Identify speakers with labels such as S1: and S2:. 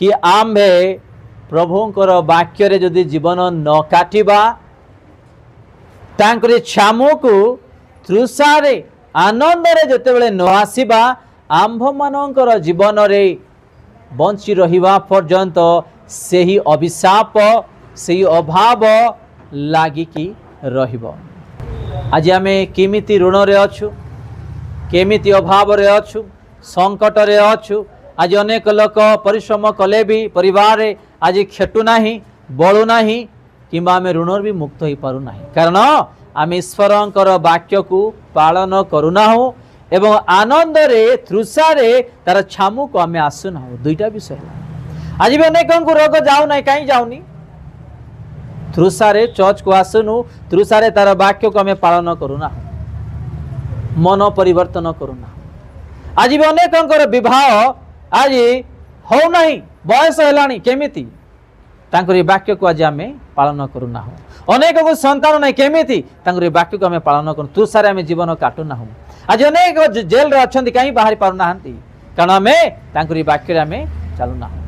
S1: कि आम्भे प्रभुंकर वाक्य रे जदि जीवन न काटिबा तांकरी छामु को तृषारे आनंद रे जतेबेले न आसीबा आम्भ मानकर जीवन रे बंची रहिबा पर्यंत सेही अभिशाप सेही अभाव लागिकी रहिबो। आज आमे केमिति ऋण रे अछु, केमिति अभाव रे अछु, संकट रे अछु। आज अनेक लोक परिश्रम कले भी परिवार रे आज खेटु नाही, बळु नाही, किंबा आमे ऋण भी मुक्त हो पारु नाही, कारण आमे ईश्वरंकर वाक्य को पालन करूना हो एवं आनंद रे तृषा रे तार छामु को आमे आसुना हो। दुईटा विषय है। आज भी अनेक को रोग जाऊ ना, कहीं जाऊनी, तृषा रे चर्च को आसुनु, तृषा रे तार वाक्य को आमे पालन करूना हो, मन परिवर्तन करूना। आज भी अनेक विवाह आज हो नहीं, बयस है केमिति तांकरी वाक्य को आज आमे पालन करूना हो। अनेक को संतान नहीं, केमिति तांकरी वाक्य को आमे पालन करू, तृषा रे आमे जीवन काटुना हो। आज अनेक जेल रे अछंती कहीं बाहरी पारु नाहंती, कारण आमे तांकरी वाक्य रे आमे चालुना हो।